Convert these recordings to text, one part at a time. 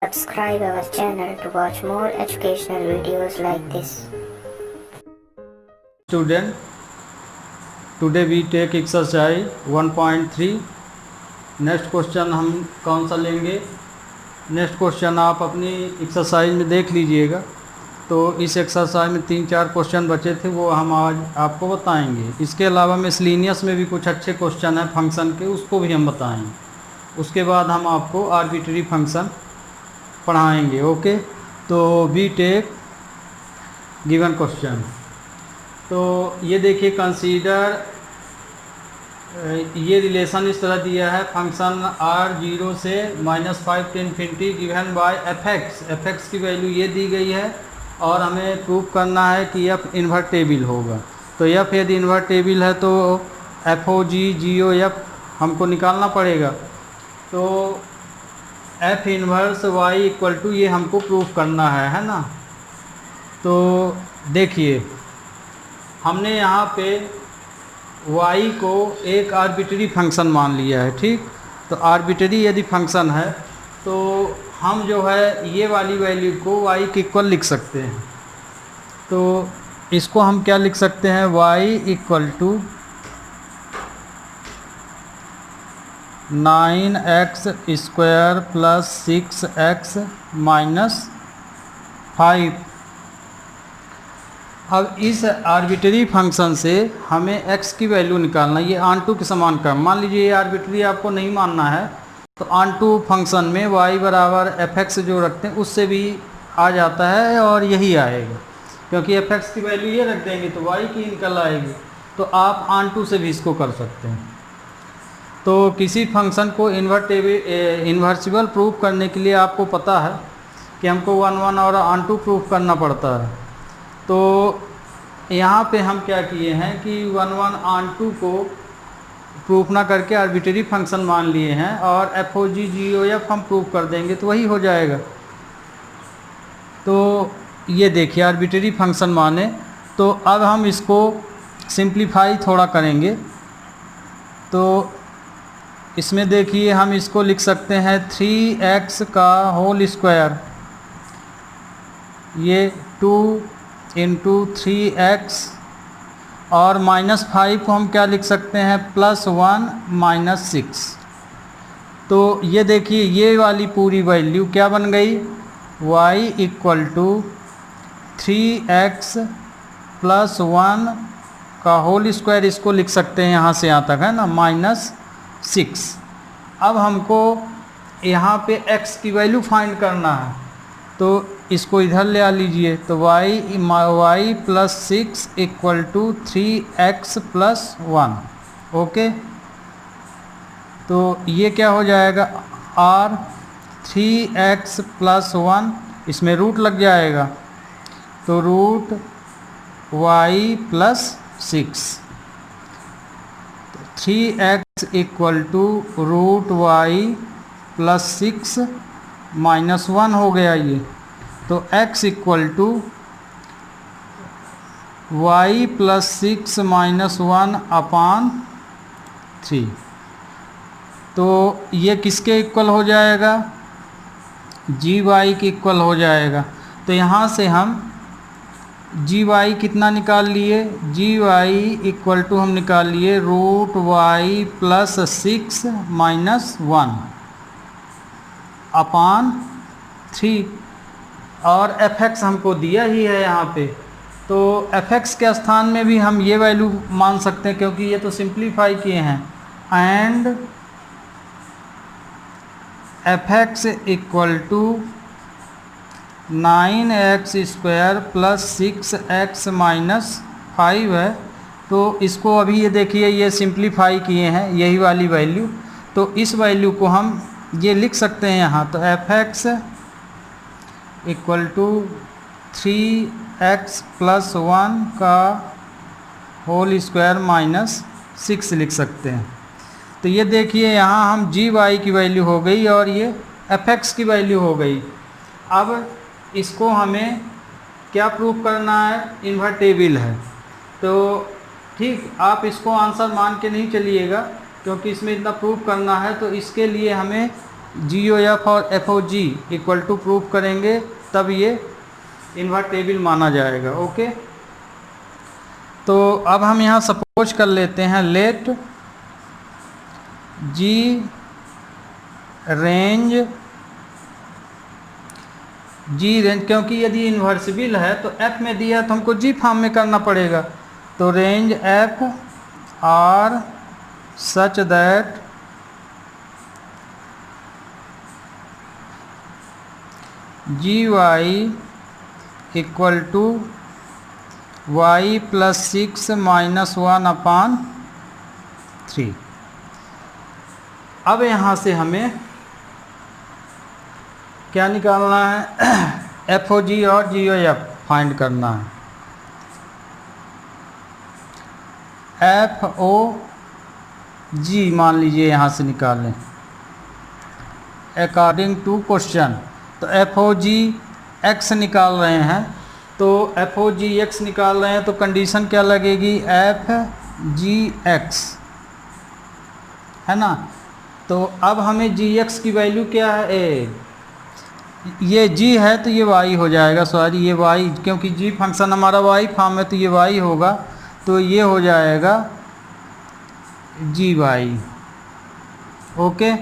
Subscribe our channel to watch more educational videos like this. Student, today we take exercise 1.3. Next question हम कौन सा लेंगे? Next question आप अपनी exercise में देख लीजिएगा। तो इस एक्सरसाइज में 3-4 क्वेश्चन बचे थे, वो हम आज आपको बताएंगे। इसके अलावा मिसलिनियस में भी कुछ अच्छे क्वेश्चन हैं फंक्शन के, उसको भी हम बताएंगे। उसके बाद हम आपको आर्बिट्री फंक्शन पढ़ाएंगे। ओके, तो वी टेक गिवन क्वेश्चन। तो ये देखिए, कंसीडर ये रिलेशन इस तरह दिया है, फंक्शन r0 से -5 to infinity given by F की वैल्यू ये दी गई है और हमें प्रूव करना है कि f इन्वर्टेबल होगा। तो f यदि इन्वर्टेबल है तो FOG हमको निकालना पड़ेगा। तो f inverse y equal to ये हमको प्रूव करना है ना। तो देखिए, हमने यहाँ पे y को एक आर्बिट्री फंक्शन मान लिया है, ठीक। तो आर्बिट्री यदि फंक्शन है तो हम जो है ये वाली वैल्यू को y के इक्वल लिख सकते हैं। तो इसको हम क्या लिख सकते हैं? y equal to 9x square plus 6x minus 5। अब इस आर्बिट्री फंक्शन से हमें x की वैल्यू निकालना, ये ऑन के समान कर। मान लीजिए ये आर्बिट्री आपको नहीं मानना है तो ऑन फंक्शन में y बराबर fx जो रखते हैं उससे भी आ जाता है और यही आएगा, क्योंकि fx की वैल्यू ये रख देंगे तो y की निकल आएगी। तो आप ऑन से भी इसको कर सकते हैं। तो किसी फंक्शन को इन्वर्सिबल प्रूव करने के लिए आपको पता है कि हमको 1 और ऑन प्रूव करना पड़ता है। तो यहाँ पे हम क्या किए हैं कि 1 ऑन को प्रूफ ना करके आर्बिट्री फंक्शन मान लिए हैं और FOG हम प्रूफ कर देंगे तो वही हो जाएगा। तो ये देखिए, आर्बिट्री फंक्शन माने। तो अब हम इसको सिंप्लीफाई थोड़ा करेंगे। तो इसमें देखिए, हम इसको लिख सकते हैं 3x का होल स्क्वायर, ये 2 इंटू 3x, और -5 को हम क्या लिख सकते हैं? +1 - 6। तो ये देखिए, ये वाली पूरी वैल्यू क्या बन गई? y इक्वल टू 3x + 1 का होल स्क्वायर, इसको लिख सकते हैं यहाँ से यहाँ तक, है ना, -6। अब हमको यहाँ पे x की वैल्यू फाइंड करना है, तो इसको इधर ले आ लीजिए। तो y + 6 equal to 3x + 1। Okay, तो ये क्या हो जाएगा? r 3x + 1, इसमें रूट लग जाएगा, तो root y + 6। 3x equal to root y + 6 - 1 हो गया ये। तो x इक्वल टू y + 6 - 1/3। तो ये किसके इक्वल हो जाएगा? gy के इक्वल हो जाएगा। तो यहाँ से हम gy कितना निकाल लिए? gy इक्वल टू हम निकाल लिए रूट y + 6 - 1/3। और fx हमको दिया ही है यहाँ पे, तो fx के स्थान में भी हम ये वैल्यू मान सकते हैं, क्योंकि ये तो सिंप्लीफाई किए हैं। And fx equal to 9x square + 6x minus 5 है। तो इसको अभी ये देखिए, ये सिंप्लीफाई किए हैं यही वाली वैल्यू, तो इस वैल्यू को हम ये लिख सकते हैं यहाँ। तो fx इक्वल टू 3x + 1 का होल स्क्वायर -6 लिख सकते हैं। तो ये देखिए, यहाँ हम gy की वैल्यू हो गई और ये fx की वैल्यू हो गई। अब इसको हमें क्या प्रूव करना है? इन्वर्टेबल है। तो ठीक, आप इसको आंसर मान के नहीं चलिएगा, क्योंकि इसमें इतना प्रूव करना है। तो इसके लिए हमें जी ओ एफ और F O G equal to proof करेंगे तब ये इन्वर्टेबल माना जाएगा। ओके, तो अब हम यहाँ सपोज कर लेते हैं लेट जी रेंज क्योंकि यदि इन्वर्सिबल है तो एफ में दिया तो हमको जी फॉर्म में करना पड़ेगा। तो range F R such that G Y equal to Y plus 6 minus 1/3। अब यहाँ से हमें क्या निकालना है, एफ ओ जी और जी ओ एफ फाइंड करना है। एफ ओ जी मान लीजिए यहाँ से निकालें अकॉर्डिंग टू क्वेश्चन। तो एफ ओ जी एक्स निकाल रहे हैं, तो एफ ओ जी एक्स निकाल रहे हैं तो कंडीशन क्या लगेगी, एफ जी एक्स, है ना। तो अब हमें जी एक्स की वैल्यू क्या है, ये जी है तो ये वाई हो जाएगा, सॉरी ये वाई, क्योंकि जी फंक्शन हमारा वाई फॉर्म है तो ये वाई होगा, तो ये हो जाएगा जी वाई। ओके,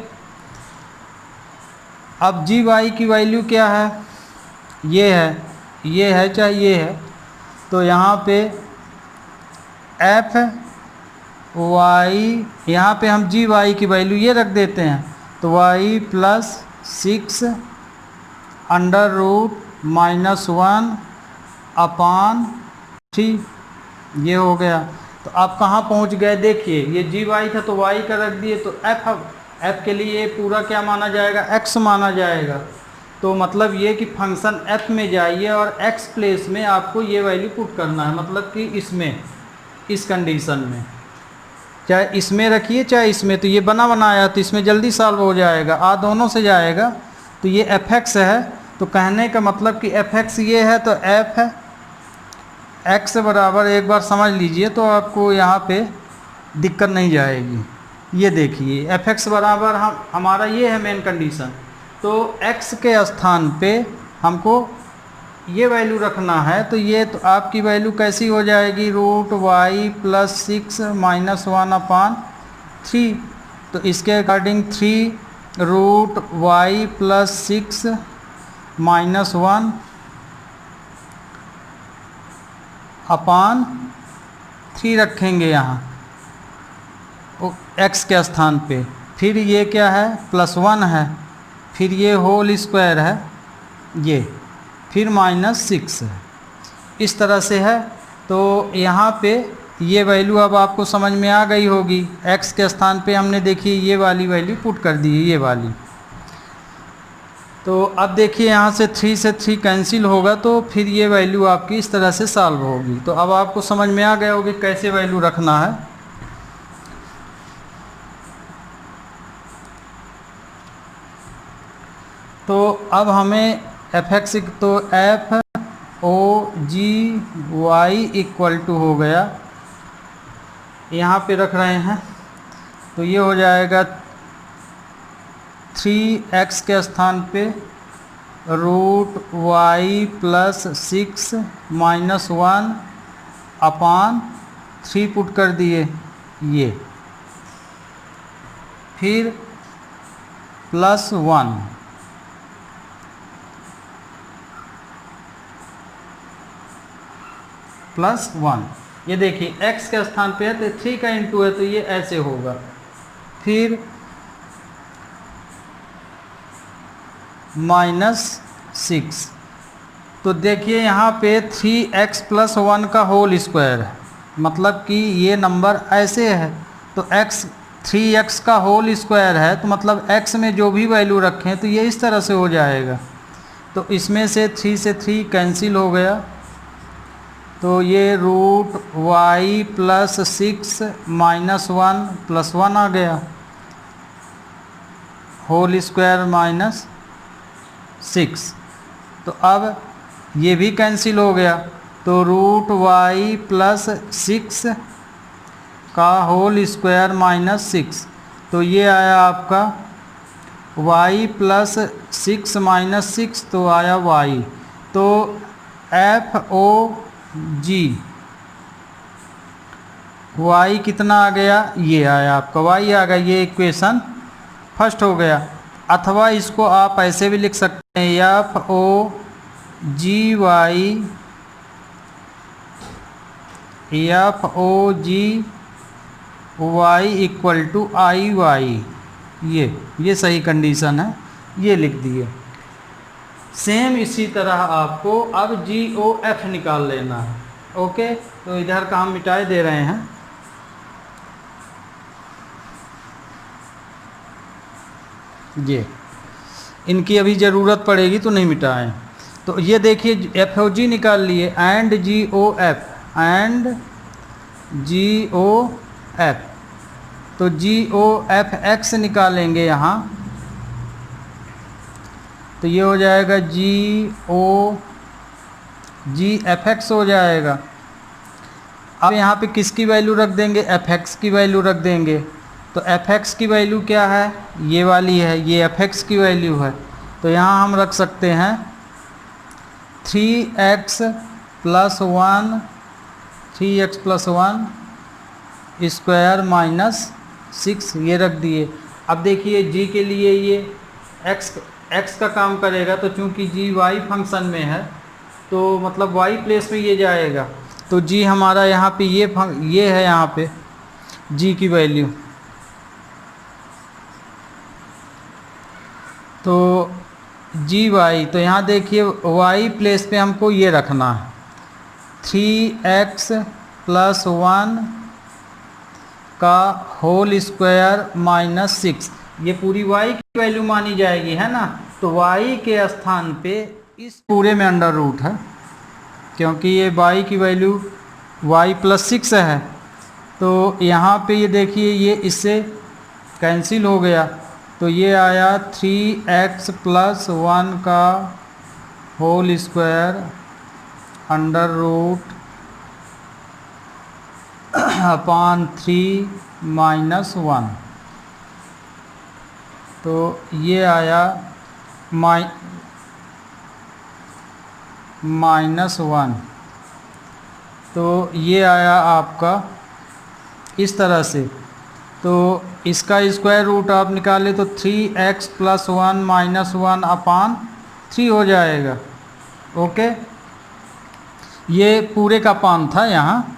अब जी वाई की वैल्यू क्या है, ये है चाहे ये है, तो यहाँ पे एफ वाई, यहाँ पे हम जी वाई की वैल्यू ये रख देते हैं, तो वाई प्लस 6 अंडर रूट -1/3 ये हो गया। तो आप कहाँ पहुँच गए, देखिए ये जी वाई था तो वाई का रख दिए, तो एफ के लिए पूरा क्या माना जाएगा, एक्स माना जाएगा। तो मतलब ये कि फंक्शन एफ में जाइए और एक्स प्लेस में आपको ये वैल्यू पुट करना है, मतलब कि इसमें, इस कंडीशन में, चाहे इसमें रखिए चाहे इसमें, तो ये बना बनाया तो इसमें जल्दी सॉल्व हो जाएगा, दोनों से जाएगा। तो ये एफ एक्स है, तो कहने का मतलब कि एफ एक्स ये है, तो एफ एक्स बराबर, एक बार समझ लीजिए तो आपको यहाँ पे दिक्कत नहीं जाएगी। ये देखिए एफ एक्स बराबर हमारा ये है मेन कंडीशन, तो एक्स के स्थान पे हमको ये वैल्यू रखना है, तो ये तो आपकी वैल्यू कैसी हो जाएगी, रूट वाई प्लस 6 माइनस 1/3। तो इसके according 3 root Y plus 6 minus 1/3 रखेंगे यहाँ एक्स के स्थान पे। फिर ये क्या है, +1 है, फिर ये होल स्क्वायर है ये, फिर -6 है, इस तरह से है। तो यहाँ पे ये वैल्यू अब आपको समझ में आ गई होगी, एक्स के स्थान पे हमने देखिए ये वाली वैल्यू पुट कर दी है, ये वाली। तो अब देखिए यहाँ से 3 से 3 कैंसिल होगा, तो फिर ये वैल्यू आपकी इस तरह से सॉल्व होगी। तो अब आपको समझ में आ गया होगा कैसे वैल्यू रखना है। तो अब हमें एफ एक्स, तो F O G Y equal to हो गया, यहाँ पे रख रहे हैं, तो ये हो जाएगा 3x के स्थान पे root Y plus 6 minus 1/3 put कर दिए ये, फिर +1 +1, ये देखिए x के स्थान पे है तो 3 का इंटू है तो ये ऐसे होगा, फिर -6। तो देखिए यहाँ पे 3x + 1 का होल स्क्वायर है, मतलब कि ये नंबर ऐसे है, तो 3x का होल स्क्वायर है, तो मतलब x में जो भी वैल्यू रखें तो ये इस तरह से हो जाएगा। तो इसमें से 3 से 3 कैंसिल हो गया, तो ये रूट वाई प्लस 6 माइनस 1 + 1 आ गया, होल स्क्वायर -6। तो अब ये भी कैंसिल हो गया, तो रूट वाई प्लस 6 का होल स्क्वायर -6, तो ये आया आपका y प्लस 6 माइनस 6 तो आया y, तो FOG y कितना आ गया, ये आया आपका y आ गया, ये इक्वेशन फर्स्ट हो गया। अथवा इसको आप ऐसे भी लिख सकते हैं FOGY इक्वल टू IY, ये सही कंडीशन है, ये लिख दिए। सेम इसी तरह आपको अब GOF निकाल लेना है। ओके, तो इधर का हम मिटाए दे रहे हैं। ये इनकी अभी ज़रूरत पड़ेगी तो नहीं मिटाएं। तो ये देखिए FOG निकाल लिए एंड GOF, तो GOFX निकालेंगे यहाँ, तो ये हो जाएगा GFX हो जाएगा। अब यहाँ पे किसकी वैल्यू रख देंगे, FX की वैल्यू रख देंगे। तो FX की वैल्यू क्या है, ये वाली है, ये FX की वैल्यू है। तो यहाँ हम रख सकते हैं 3x प्लस 1 स्क्वायर माइनस 6, ये रख दिए। अब देखिए g के लिए ये x का काम करेगा, तो चूंकि g y फंक्शन में है तो मतलब y प्लेस में ये जाएगा, तो g हमारा यहाँ पे ये है, यहाँ पे g की वैल्यू। तो GY, तो यहाँ देखिए y प्लेस पे हमको ये रखना है 3x प्लस 1 का होल स्क्वायर माइनस 6, ये पूरी y की वैल्यू मानी जाएगी, है ना। तो y के स्थान पे इस पूरे में अंडर रूट है, क्योंकि ये y की वैल्यू y प्लस 6 है। तो यहाँ पे ये देखिए ये इससे कैंसिल हो गया, तो ये आया 3x प्लस 1 का whole square under root upon 3 minus 1, तो ये आया माइनस 1, तो ये आया आपका इस तरह से। तो इसका स्क्वायर रूट आप निकाले तो 3x प्लस 1 माइनस 1 अपान 3 हो जाएगा। ओके, ये पूरे का पान था, यहाँ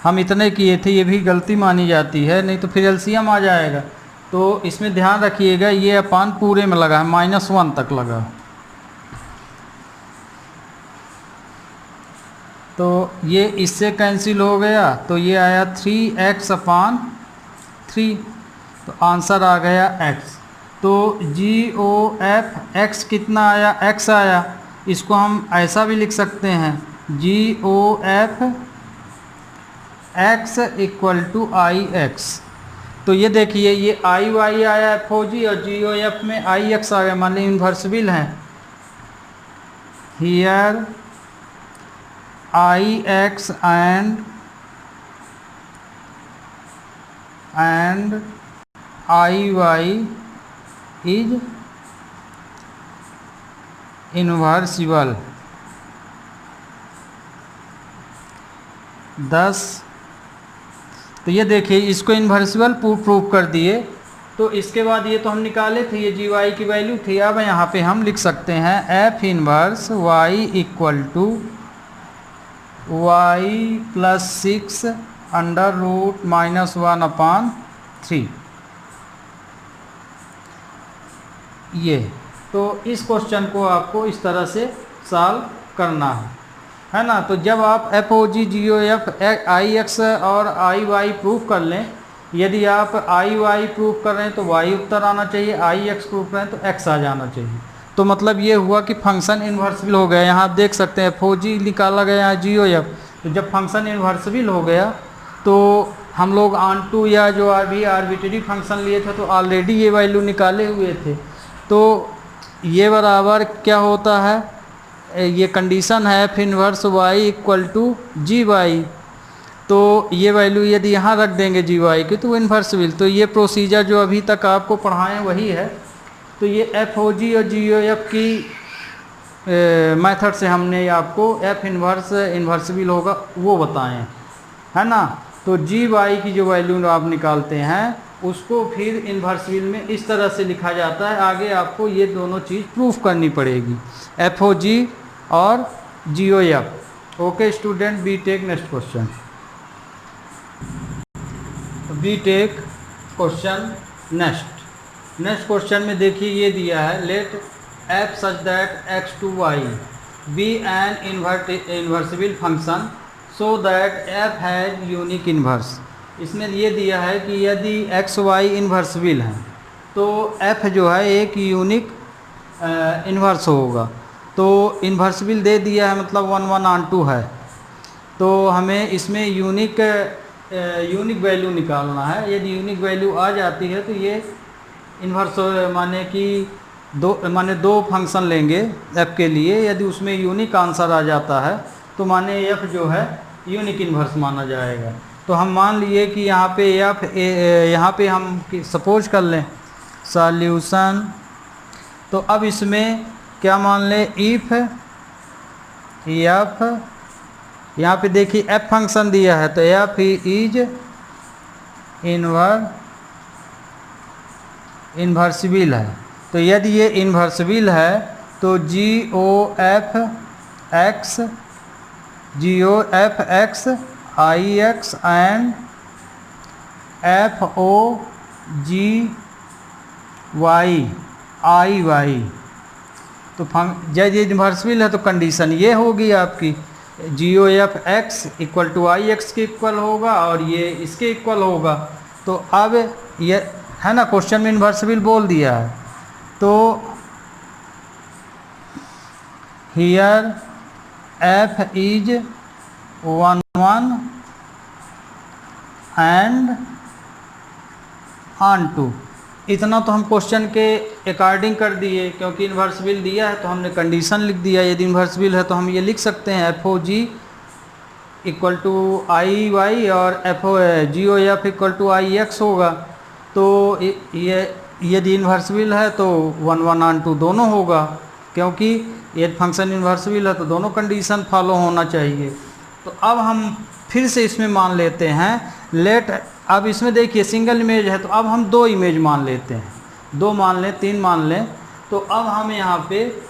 हम इतने किए थे, ये भी गलती मानी जाती है, नहीं तो फिर एलसीएम आ जाएगा। तो इसमें ध्यान रखिएगा ये अपान पूरे में लगा है, -1 तक लगा। तो ये इससे कैंसिल हो गया, तो ये आया 3x अपान 3, तो आंसर आ गया x। तो GOF x कितना आया, x आया। इसको हम ऐसा भी लिख सकते हैं GOF x equal to IX। तो ये देखिए ये IY आया FOG और GOF में IX आ गया, मान ली इन्वर्सिबल हैं। Here IX and IY is inversible। 10। तो ये देखिए इसको इन्वर्सिबल प्रूफ कर दिए। तो इसके बाद ये तो हम निकाले थे, ये GY की वैल्यू थी। अब यहाँ पे हम लिख सकते हैं F inverse Y equal to y plus 6 under root -1 upon 3। ये तो इस क्वेश्चन को आपको इस तरह से सॉल्व करना है ना। तो जब आप FOG GOF IX और IY प्रूफ कर लें, यदि आप IY प्रूफ कर रहे हैं तो y उत्तर आना चाहिए, IX प्रूफ कर रहे हैं तो x आ जाना चाहिए। तो मतलब ये हुआ कि फंक्शन इन्वर्सिबल हो गया। यहाँ आप देख सकते हैं FOG निकाला गया है GOF। तो जब फंक्शन इन्वर्सिबल हो गया तो हम लोग ऑनटू या जो अभी आर्बिट्रेरी फंक्शन लिए थे तो ऑलरेडी ये वैल्यू निकाले हुए थे। तो ये बराबर क्या होता है, ये कंडीशन है F inverse y equal to GY। तो ये वैल्यू यदि यहाँ रख देंगे GY की तो इन्वर्सिबल। तो ये प्रोसीजर जो अभी तक आपको पढ़ाएं वही है। तो ये एफ ओ जी और जी ओ एफ की मेथड से हमने आपको एफ इन्वर्स इन्वर्सिबल होगा वो बताएं, है ना। तो जी वाई की जो वैल्यू आप निकालते हैं उसको फिर इन्वर्सिबल में इस तरह से लिखा जाता है। आगे आपको ये दोनों चीज़ प्रूफ करनी पड़ेगी, एफ ओ जी और G O F. Okay student, B take next question. B take question next question में देखिए ये दिया है, let F such that X to Y be an invertible function so that F has unique inverse. इसमें ये दिया है कि यदि एक्स वाई इन्वर्सिबल हैं तो एफ जो है एक यूनिक इन्वर्स होगा। तो इन्वर्सिबल दे दिया है, मतलब 1 1 ऑन 2 है, तो हमें इसमें यूनिक वैल्यू निकालना है। यदि यूनिक वैल्यू आ जाती है तो ये इन्वर्स माने कि दो फंक्शन लेंगे एफ के लिए, यदि उसमें यूनिक आंसर आ जाता है तो माने एफ जो है यूनिक इन्वर्स माना जाएगा। तो हम मान लिए कि यहाँ पे एफ यहाँ पे हम सपोज कर लें सॉल्यूशन। तो अब इसमें क्या मान लें, इफ एफ, यहाँ पे देखिए एफ फंक्शन दिया है तो एफ इज इन्वर्सिबल है। तो यदि ये इन्वर्सिबल है तो G O F X I X and F O G Y I Y. तो जब ये इन्वर्सिबल है तो कंडीशन ये होगी आपकी G O F X equal to I X के इक्वल होगा और ये इसके इक्वल होगा। तो अब ये है ना, क्वेश्चन में इन्वर्सिबल बोल दिया है। तो here F is 1 1 and on 2। इतना तो हम क्वेश्चन के अकॉर्डिंग कर दिए, क्योंकि इन्वर्सिबल दिया है तो हमने कंडीशन लिख दिया। यदि इन्वर्सिबल है तो हम ये लिख सकते हैं F O G equal to I Y और F O G O F equal to I X होगा। तो ये यदि इन्वर्सिबल है तो 1 1 ऑन 2 दोनों होगा, क्योंकि ये फंक्शन इन्वर्सिबल है तो दोनों कंडीशन फॉलो होना चाहिए। तो अब हम फिर से इसमें मान लेते हैं लेट, अब इसमें देखिए सिंगल इमेज है तो अब हम 2 इमेज मान लेते हैं, 2 मान लें 3 मान लें। तो अब हम यहाँ पे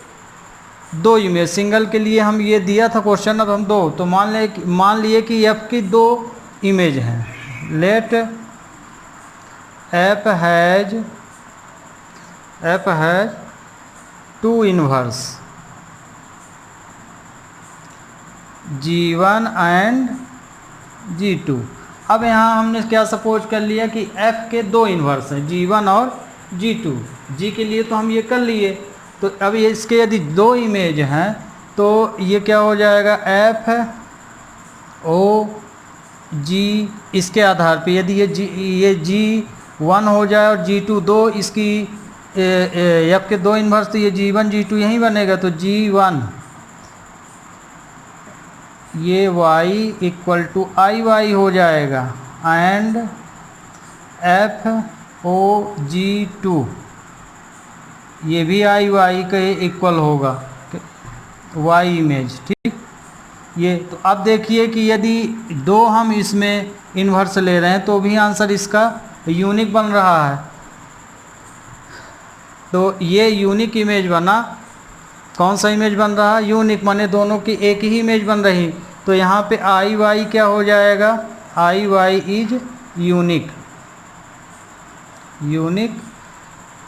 2 इमेज, सिंगल के लिए हम ये दिया था क्वेश्चन, अब हम 2, तो मान लिए कि एफ की 2 इमेज हैं। Let F has 2 inverse G1 and G2। अब यहाँ हमने क्या सपोज कर लिया कि F के 2 इन्वर्स हैं G1 और G2। G के लिए तो हम ये कर लिए। तो अब ये इसके यदि 2 इमेज हैं तो ये क्या हो जाएगा, F O G, इसके आधार पे यदि ये G1 हो जाए और G2 2 इसकी F के 2 इन्वर्स, तो ये G1 G2 यहीं बनेगा। तो G1 ये y equal to I Y हो जाएगा एंड एफ ओ जी 2 ये भी आई वाई के इक्वल होगा, y इमेज, ठीक। ये तो अब देखिए कि यदि 2 हम इसमें इन्वर्स ले रहे हैं तो भी आंसर इसका यूनिक बन रहा है। तो ये यूनिक इमेज बना। कौन सा इमेज बन रहा है, यूनिक, माने दोनों की एक ही इमेज बन रही। तो यहाँ पे आई वाई क्या हो जाएगा, आई वाई इज यूनिक।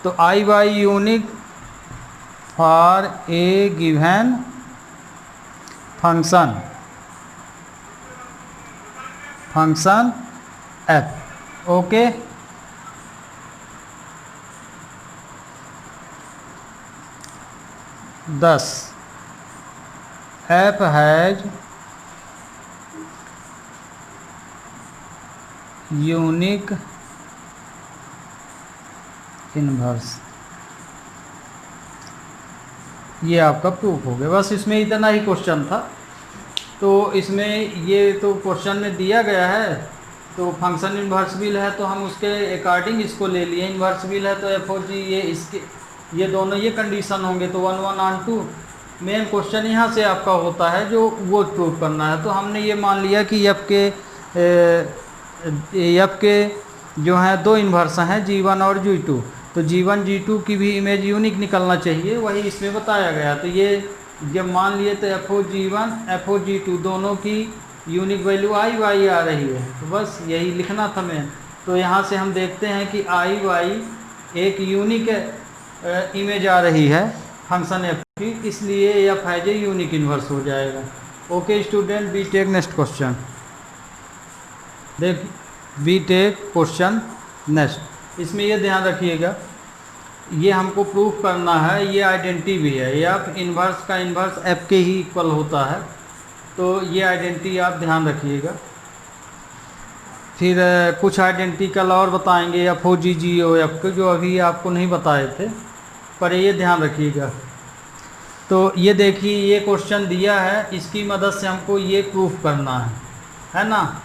तो I Y unique for a given function F. Okay, thus f has unique inverse. ये आपका प्रूफ हो गया। बस इसमें इतना ही क्वेश्चन था। तो इसमें ये तो क्वेश्चन में दिया गया है, तो फंक्शन इन्वर्सिबल है तो हम उसके अकॉर्डिंग इसको ले लिए। इन्वर्सिबल है तो एफ ओ जी ये ये दोनों ये कंडीशन होंगे तो 1 1 ऑन 2। मेन क्वेश्चन यहाँ से आपका होता है जो वो प्रूव करना है। तो हमने ये मान लिया कि एफ के जो हैं दो इन्वर्स हैं G1 और G2, तो G1 G2 की भी इमेज यूनिक निकलना चाहिए, वही इसमें बताया गया। तो ये जब मान लिए तो FOG1 FOG2 दोनों की यूनिक वैल्यू आई वाई आ रही है, तो बस यही लिखना था मैं। तो यहाँ से हम देखते हैं कि आई वाई एक यूनिक इमेज आ रही है फंक्शन एफ की, इसलिए F has a unique inverse हो जाएगा। Okay student, B take next question. देख बी टेक क्वेश्चन नेक्स्ट। इसमें ये ध्यान रखिएगा, ये हमको प्रूफ करना है, ये आइडेंटिटी भी है, एफ इन्वर्स का इन्वर्स एफ के ही इक्वल होता है, तो ये आइडेंटिटी आप ध्यान रखिएगा। फिर कुछ आइडेंटिकल और बताएंगे एफ ओ जी जी ओ एफ के, जो अभी आपको नहीं बताए थे, पर ये ध्यान रखिएगा। तो ये देखिए, ये क्वेश्चन दिया है, इसकी मदद से हमको ये प्रूफ करना है ना।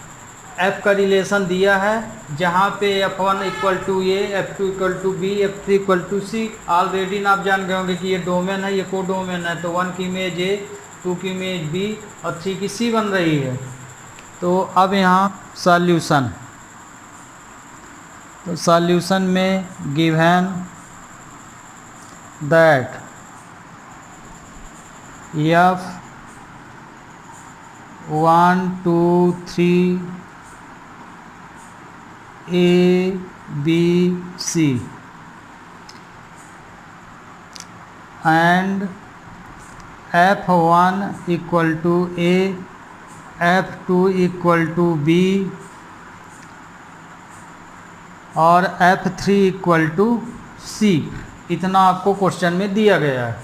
एफ का रिलेशन दिया है जहाँ पे F1 equal to A, F2 equal to B, F3 equal to C. Already ना आप जान गए होंगे कि ये डोमेन है, ये को डोमेन है, तो 1 की इमेज ए, 2 की इमेज बी और 3 की सी बन रही है। तो अब यहाँ सॉल्यूशन, तो सॉल्यूशन में given that F 1 2 3 A B C and F1 equal to A, F2 equal to B और F3 इक्वल टू C, इतना आपको क्वेश्चन में दिया गया है।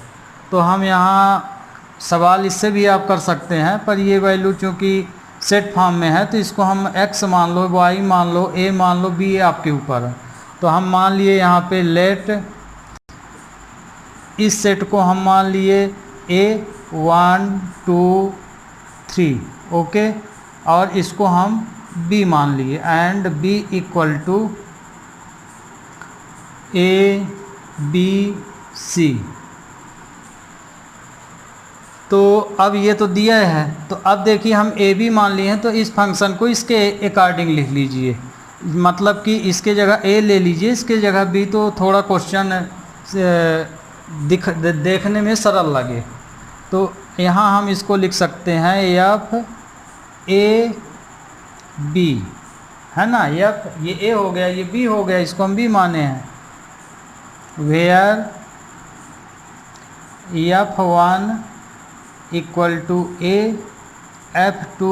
तो हम यहाँ सवाल इससे भी आप कर सकते हैं, पर ये वैल्यू चूँकि सेट फॉर्म में है तो इसको हम x मान लो, y मान लो, a मान लो, b आपके ऊपर है। तो हम मान लिए यहाँ पे लेट इस सेट को हम मान लिए a 1 2 3, ओके, और इसको हम b मान लिए and b equal to a b c। तो अब ये तो दिया है, तो अब देखिए हम ए बी मान लिए हैं, तो इस फंक्शन को इसके अकॉर्डिंग लिख लीजिए, मतलब कि इसके जगह ए ले लीजिए, इसके जगह बी, तो थोड़ा क्वेश्चन देखने में सरल लगे। तो यहाँ हम इसको लिख सकते हैं एफ ए बी, है ना। एफ ये ए हो गया, ये बी हो गया, इसको हम बी माने हैं। Where F1 equal to A, F2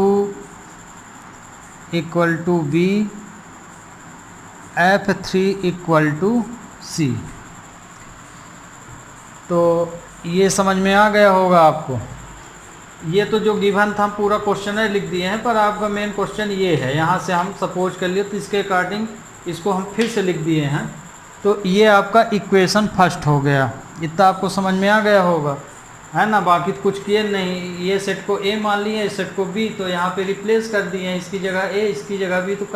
equal to B, F3 equal to C. तो ये समझ में आ गया होगा आपको। ये तो जो गिवन था पूरा क्वेश्चन है लिख दिए हैं, पर आपका मेन क्वेश्चन ये है, यहाँ से हम सपोज कर लिए तो इसके अकॉर्डिंग इसको हम फिर से लिख दिए हैं। तो ये आपका इक्वेशन फर्स्ट हो गया, इतना आपको समझ में आ गया होगा, है ना। बाकी तो कुछ किए नहीं, ये सेट को ए मान लिए, इस सेट को बी, तो यहाँ पे रिप्लेस कर दिए हैं, इसकी जगह ए, इसकी जगह बी, तो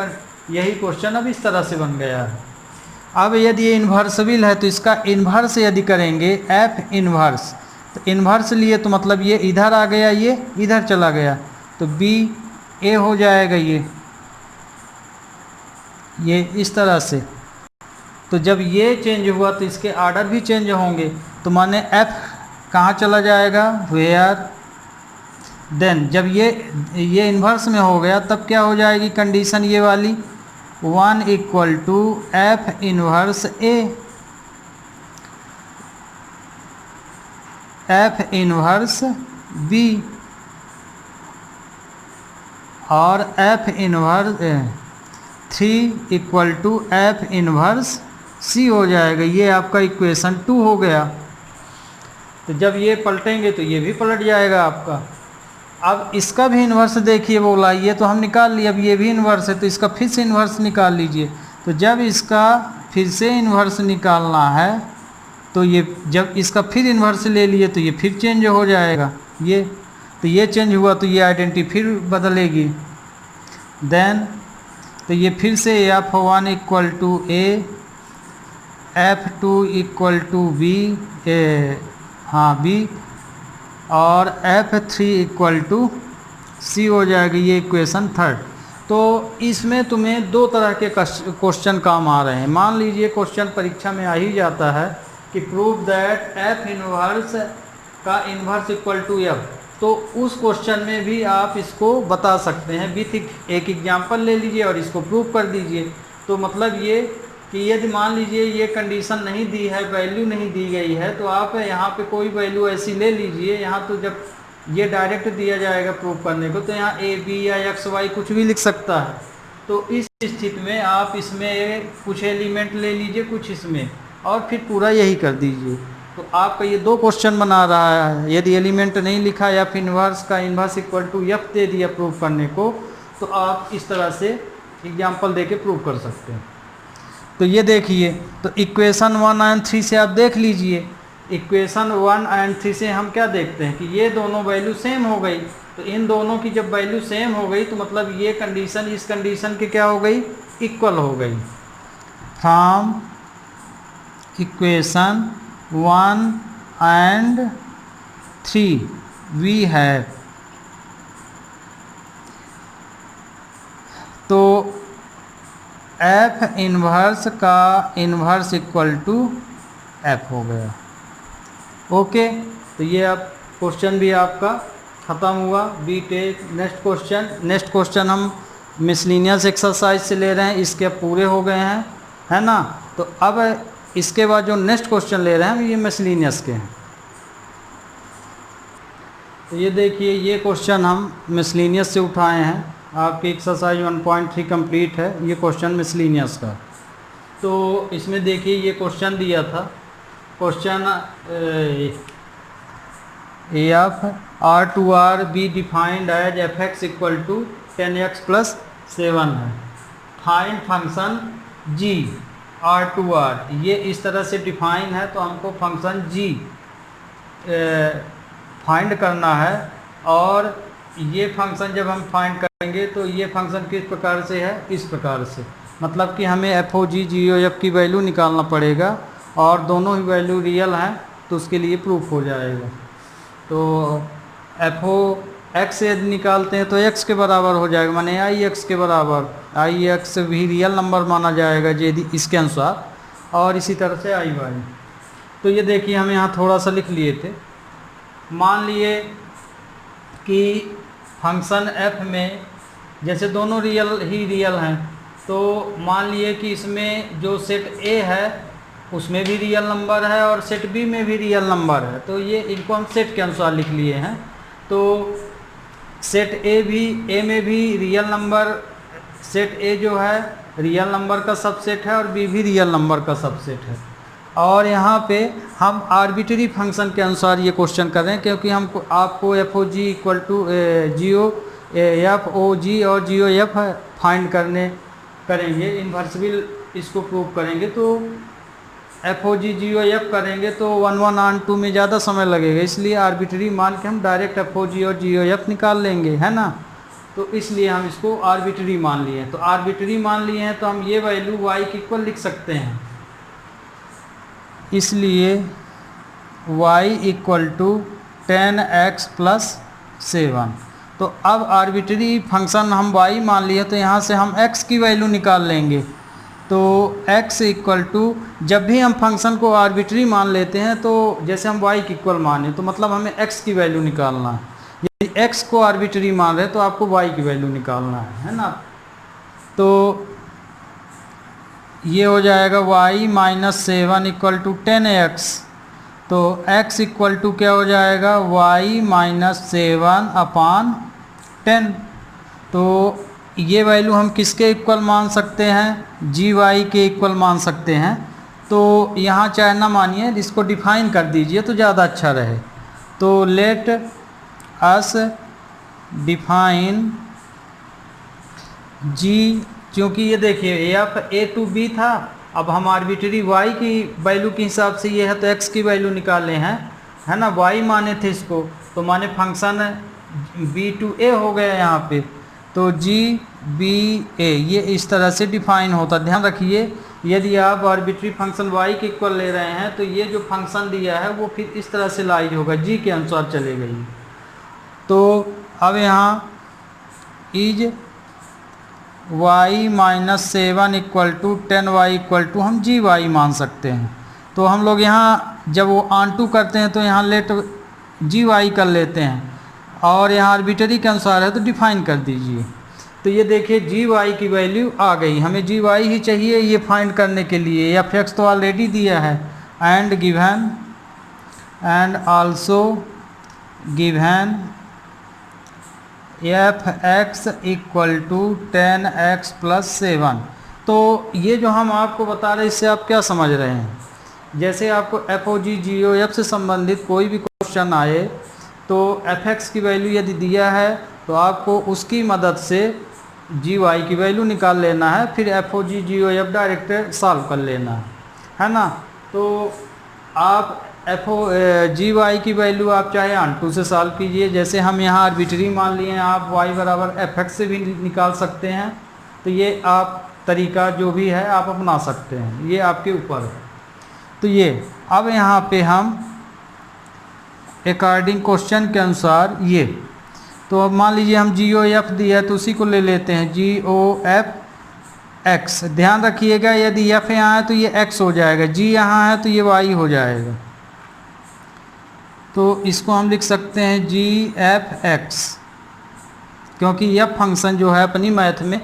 यही क्वेश्चन अब इस तरह से बन गया है। अब यदि ये इन्वर्सिबल है तो इसका इन्वर्स यदि करेंगे एफ इन्वर्स, तो इन्वर्स लिए तो मतलब ये इधर आ गया, ये इधर चला गया, तो बी ए हो जाएगा ये इस तरह से। तो जब ये चेंज हुआ तो इसके आर्डर भी चेंज होंगे, तो माने एफ कहाँ चला जाएगा, वेयर देन जब ये इन्वर्स में हो गया तब क्या हो जाएगी कंडीशन ये वाली, 1 equal to F inverse A, F inverse B और F inverse 3 equal to F inverse C हो जाएगा। ये आपका इक्वेशन 2 हो गया। तो जब ये पलटेंगे तो ये भी पलट जाएगा आपका। अब इसका भी इन्वर्स देखिए बोला, ये तो हम निकाल लिए, अब ये भी इन्वर्स है तो इसका फिर से इन्वर्स निकाल लीजिए। तो जब इसका फिर से इन्वर्स निकालना है तो ये जब इसका फिर इन्वर्स ले लिए तो ये फिर चेंज हो जाएगा, ये तो ये चेंज हुआ तो ये आइडेंटिटी फिर बदलेगी। देन तो ये फिर से F1 equal to A, F2 equal to B, हाँ बी, और F3 इक्वल टू सी हो जाएगी, ये इक्वेशन थर्ड। तो इसमें तुम्हें दो तरह के क्वेश्चन काम आ रहे हैं। मान लीजिए क्वेश्चन परीक्षा में आ ही जाता है कि प्रूव दैट F इनवर्स का इन्वर्स इक्वल टू F, तो उस क्वेश्चन में भी आप इसको बता सकते हैं विथ एक एग्जाम्पल ले लीजिए और इसको प्रूव कर दीजिए। तो मतलब ये कि यदि मान लीजिए ये कंडीशन नहीं दी है, वैल्यू नहीं दी गई है, तो आप यहाँ पे कोई वैल्यू ऐसी ले लीजिए। यहाँ तो जब ये डायरेक्ट दिया जाएगा प्रूव करने को, तो यहाँ ए बी या एक्स वाई कुछ भी लिख सकता है। तो इस स्थिति में आप इसमें कुछ एलिमेंट ले लीजिए, कुछ इसमें, और फिर पूरा यही कर दीजिए। तो आपका ये दो क्वेश्चन बना रहा है। यदि एलिमेंट नहीं लिखा या फिर इन्वर्स का इन्वर्स इक्वल टू एफ दे दिया प्रूव करने को, तो आप इस तरह से एग्जाम्पल दे के प्रूव कर सकते हैं। तो ये देखिए, तो इक्वेशन 1 एंड 3 से आप देख लीजिए। इक्वेशन 1 एंड 3 से हम क्या देखते हैं कि ये दोनों वैल्यू सेम हो गई। तो इन दोनों की जब वैल्यू सेम हो गई, तो मतलब ये कंडीशन इस कंडीशन की क्या हो गई, इक्वल हो गई। From equation 1 and 3 we have, तो एफ इन्वर्स का इन्वर्स इक्वल टू एफ हो गया। ओके, तो ये अब क्वेश्चन भी आपका ख़त्म हुआ। बी टेक नेक्स्ट क्वेश्चन हम मिसलिनियस एक्सरसाइज से ले रहे हैं। इसके अब पूरे हो गए हैं, है ना। तो अब इसके बाद जो नेक्स्ट क्वेश्चन ले रहे हैं ये मिसलिनियस के हैं। तो ये देखिए, ये क्वेश्चन हम मिसलिनियस से उठाए हैं। आपकी एक्सरसाइज 1.3 कंप्लीट है, ये क्वेश्चन मिसलिनियस का। तो इसमें देखिए ये क्वेश्चन दिया था, question F R to R be defined as F X equal to 10x plus 7 है। Find function G R to R, ये इस तरह से डिफाइन है। तो हमको फंक्शन जी फाइंड करना है। और ये फंक्शन जब हम फाइंड करेंगे तो ये फंक्शन किस प्रकार से है, इस प्रकार से। मतलब कि हमें एफ ओ जी जी ओ एफ की वैल्यू निकालना पड़ेगा, और दोनों ही वैल्यू रियल हैं, तो उसके लिए प्रूफ हो जाएगा। तो एफ ओ एक्स यदि निकालते हैं तो एक्स के बराबर हो जाएगा, माने आई एक्स के बराबर। आई एक्स भी रियल नंबर माना जाएगा यदि इसके अनुसार, और इसी तरह से आई वाई। तो ये देखिए, हम यहाँ थोड़ा सा लिख लिए थे। मान लिए कि फंक्शन एफ में जैसे दोनों रियल ही रियल हैं, तो मान लिए कि इसमें जो सेट ए है उसमें भी रियल नंबर है और सेट बी में भी रियल नंबर है। तो ये इनको हम सेट के अनुसार लिख लिए हैं। तो सेट ए में भी रियल नंबर, सेट ए जो है रियल नंबर का सबसेट है और बी भी रियल नंबर का सबसेट है। और यहाँ पे हम आर्बिट्री फंक्शन के अनुसार ये क्वेश्चन कर रहे हैं, क्योंकि हमको आपको F O G equal to G O F O G और जी ओ एफ फाइंड करेंगे, इन्वर्सिबल इसको प्रूव करेंगे। तो एफ ओ जी जी ओ एफ करेंगे तो 1 1 और 2 में ज़्यादा समय लगेगा, इसलिए आर्बिट्री मान के हम डायरेक्ट एफ ओ जी और जी ओ एफ निकाल लेंगे, है ना। तो इसलिए हम इसको आर्बिट्री मान लिए हैं। तो आर्बिट्री मान लिए हैं तो हम ये वैल्यू y की इक्वल लिख सकते हैं। इसलिए y equal to 10x plus 7। तो अब आर्बिट्री फंक्शन हम y मान लिए, तो यहाँ से हम x की वैल्यू निकाल लेंगे। तो x इक्वल टू, जब भी हम फंक्शन को आर्बिट्री मान लेते हैं तो जैसे हम y की इक्वल माने, तो मतलब हमें x की वैल्यू निकालना है। यदि x को आर्बिट्री मान रहे तो आपको y की वैल्यू निकालना है ना। तो ये हो जाएगा y minus 7 equal to 10x। तो x इक्वल टू क्या हो जाएगा, y माइनस 7 अपान 10। तो ये वैल्यू हम किसके इक्वल मान सकते हैं, जी वाई के इक्वल मान सकते हैं। तो यहाँ चाहे ना मानिए, इसको डिफाइन कर दीजिए तो ज़्यादा अच्छा रहे। तो लेट अस डिफाइन जी, क्योंकि ये देखिए एफ ए टू बी था, अब हम आर्बिट्री वाई की वैल्यू के हिसाब से ये है तो एक्स की वैल्यू निकाले हैं, है ना। वाई माने थे इसको, तो माने फंक्शन बी टू ए हो गया यहाँ पे। तो जी बी ए ये इस तरह से डिफाइन होता। ध्यान रखिए यदि आप आर्बिट्री फंक्शन y के इक्वल ले रहे हैं तो ये जो फंक्शन दिया है वो फिर इस तरह से लाइज होगा, g के अनुसार चलेगा ये। तो अब यहाँ is y minus 7 equal to 10y equal to हम जी वाई मान सकते हैं। तो हम लोग यहाँ जब वो ऑन टू करते हैं तो यहाँ लेट जी वाई कर लेते हैं, और यहाँ आर्बिट्री के अनुसार है तो डिफाइन कर दीजिए। तो ये देखिए जी वाई की वैल्यू आ गई, हमें जी वाई ही चाहिए ये फाइंड करने के लिए। एफ एक्स तो ऑलरेडी दिया है, and given and also given F X equal to 10x plus 7। तो ये जो हम आपको बता रहे हैं इससे आप क्या समझ रहे हैं, जैसे आपको एफ ओ जी जी ओ एफ से संबंधित कोई भी क्वेश्चन आए तो एफ एक्स की वैल्यू यदि दिया है तो आपको उसकी मदद से जी वाई की वैल्यू निकाल लेना है, फिर एफ ओ जी जी ओ एफ डायरेक्ट सॉल्व कर लेना है ना। तो आप एफ ओ जी वाई की वैल्यू आप चाहे ऑन टू से सॉल्व कीजिए, जैसे हम यहाँ आर्बिट्री मान लिए हैं, आप वाई बराबर एफ एक्स से भी निकाल सकते हैं। तो ये आप तरीका जो भी है आप अपना सकते हैं, ये आपके ऊपर है। तो ये अब यहाँ पे हम अकॉर्डिंग क्वेश्चन के अनुसार ये, तो अब मान लीजिए हम जी ओ एफ दिया है तो उसी को ले लेते हैं, जी ओ एफ एक्स। ध्यान रखिएगा यदि एफ यहाँ है तो ये एक्स हो जाएगा, जी यहाँ है तो ये वाई हो जाएगा। तो इसको हम लिख सकते हैं जी एफ एक्स, क्योंकि एफ फंक्शन जो है अपनी मैथ में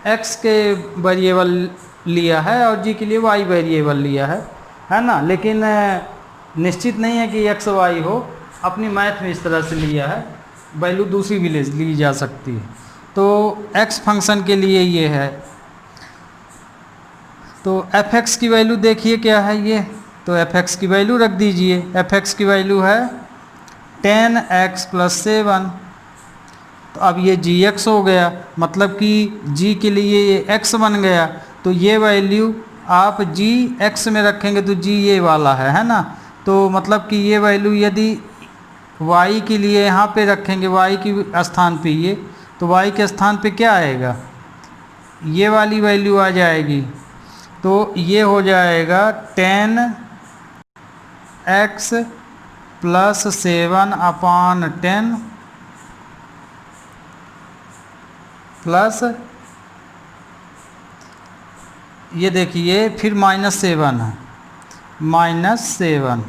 एक्स के वेरिएबल लिया है और जी के लिए वाई वेरिएबल लिया है ना। लेकिन निश्चित नहीं है कि एक्स वाई हो, अपनी मैथ में इस तरह से लिया है, वैल्यू दूसरी भी ली जा सकती है। तो एक्स फंक्शन के लिए ये है। तो एफ एक्स की वैल्यू देखिए क्या है ये, तो एफ एक्स की वैल्यू रख दीजिए। एफ एक्स की वैल्यू है 10x प्लस 7। तो अब ये जी एक्स हो गया, मतलब कि जी के लिए ये x बन गया। तो ये वैल्यू आप जी एक्स में रखेंगे तो जी ये वाला है ना। तो मतलब कि ये वैल्यू यदि y के लिए यहाँ पे रखेंगे, y की स्थान पे ये, तो y के स्थान पे क्या आएगा, ये वाली वैल्यू आ जाएगी। तो ये हो जाएगा 10x प्लस 7 अपान 10 प्लस ये देखिए फिर -7 है, -7।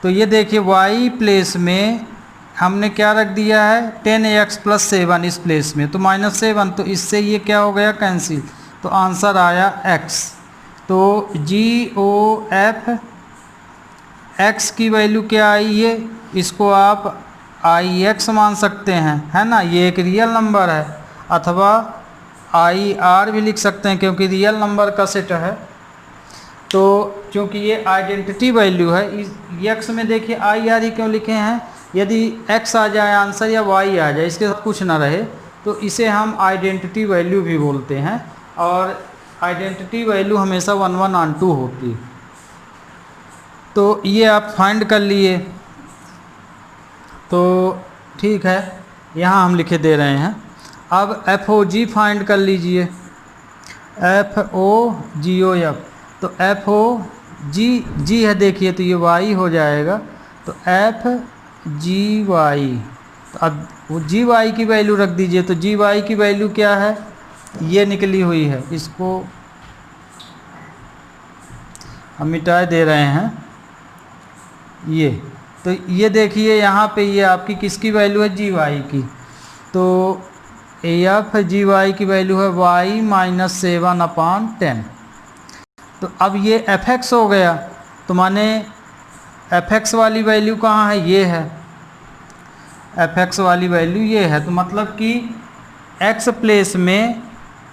तो ये देखिए y प्लेस में हमने क्या रख दिया है 10x प्लस 7 इस प्लेस में, तो -7। तो इससे ये क्या हो गया कैंसिल, तो आंसर आया x। तो जी ओ एफ एक्स की वैल्यू क्या आई, ये इसको आप आई एक्स मान सकते हैं, है ना। ये एक रियल नंबर है, अथवा आई आर भी लिख सकते हैं क्योंकि रियल नंबर का सेट है। तो चूँकि ये आइडेंटिटी वैल्यू है, इस एक्स में देखिए आई आर ही क्यों लिखे हैं, यदि एक्स आ जाए आंसर या वाई आ जाए इसके साथ कुछ ना रहे तो इसे हम आइडेंटिटी वैल्यू भी बोलते हैं। और आइडेंटिटी वैल्यू हमेशा 1 1 ऑन 2 होती। तो ये आप फाइंड कर लिए, तो ठीक है, यहाँ हम लिखे दे रहे हैं। अब एफ ओ जी फाइंड कर लीजिए, F O G O F. तो एफ ओ जी है देखिए, तो ये वाई हो जाएगा, तो एफ जी वाई। तो अब वो जी वाई की वैल्यू रख दीजिए। तो जी वाई की वैल्यू क्या है, ये निकली हुई है, इसको हम मिटा दे रहे हैं ये। तो ये देखिए यहाँ पे ये आपकी किसकी वैल्यू है, जी वाई की। तो एफ जी वाई की वैल्यू है y माइनस 7 अपान 10। तो अब ये एफ एक्स हो गया, तो माने एफ एक्स वाली वैल्यू कहाँ है, ये है, एफ एक्स वाली वैल्यू ये है। तो मतलब कि एक्स प्लेस में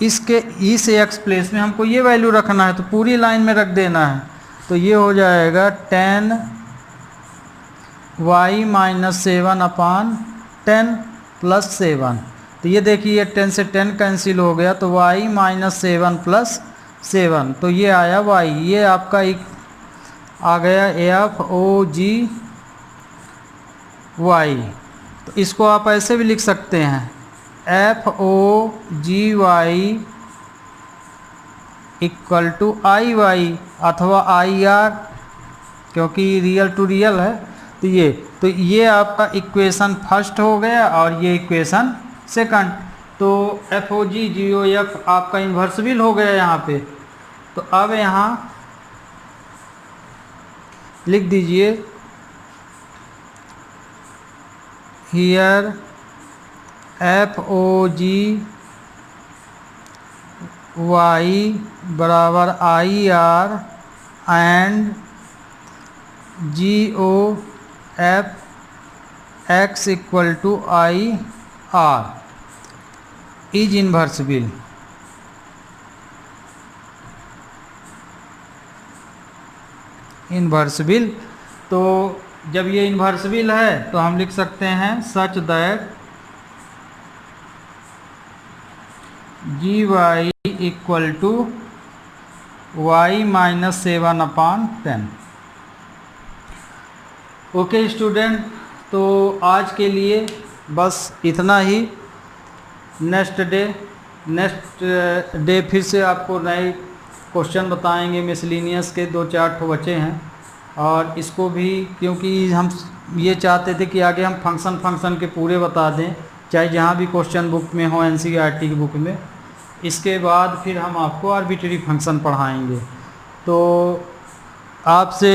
इसके इस एक्स प्लेस में हमको ये वैल्यू रखना है, तो पूरी लाइन में रख देना है। तो ये हो जाएगा 10y माइनस 7 अपान 10 प्लस 7। तो ये देखिए 10 से 10 कैंसिल हो गया, तो y माइनस 7 प्लस 7, तो ये आया y। ये आपका एक आ गया एफ ओ जी वाई। तो इसको आप ऐसे भी लिख सकते हैं, F O G Y equal to I Y अथवा आई आर, क्योंकि रियल टू रियल है। तो ये आपका इक्वेशन फर्स्ट हो गया और ये इक्वेशन सेकंड। तो एफ ओ जी जी ओ एफ आपका इन्वर्सिबल हो गया यहाँ पे। तो अब यहाँ लिख दीजिए here F O G Y बराबर I R and G O F X equal to I R is invertible. Invertible, तो जब ये इन्वर्सिबल है तो हम लिख सकते हैं such that G Y equal to Y minus 7/10। Okay student, तो आज के लिए बस इतना ही। नेक्स्ट डे फिर से आपको नए क्वेश्चन बताएंगे। मिसलिनियस के 2-4 ठो बचे हैं, और इसको भी क्योंकि हम ये चाहते थे कि आगे हम फंक्शन के पूरे बता दें, चाहे जहाँ भी क्वेश्चन बुक में हो, एनसीईआरटी की बुक में। इसके बाद फिर हम आपको आर्बिट्री फंक्शन पढ़ाएंगे। तो आपसे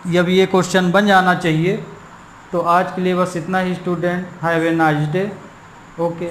जब ये क्वेश्चन बन जाना चाहिए। तो आज के लिए बस इतना ही student. Have a nice day. Okay.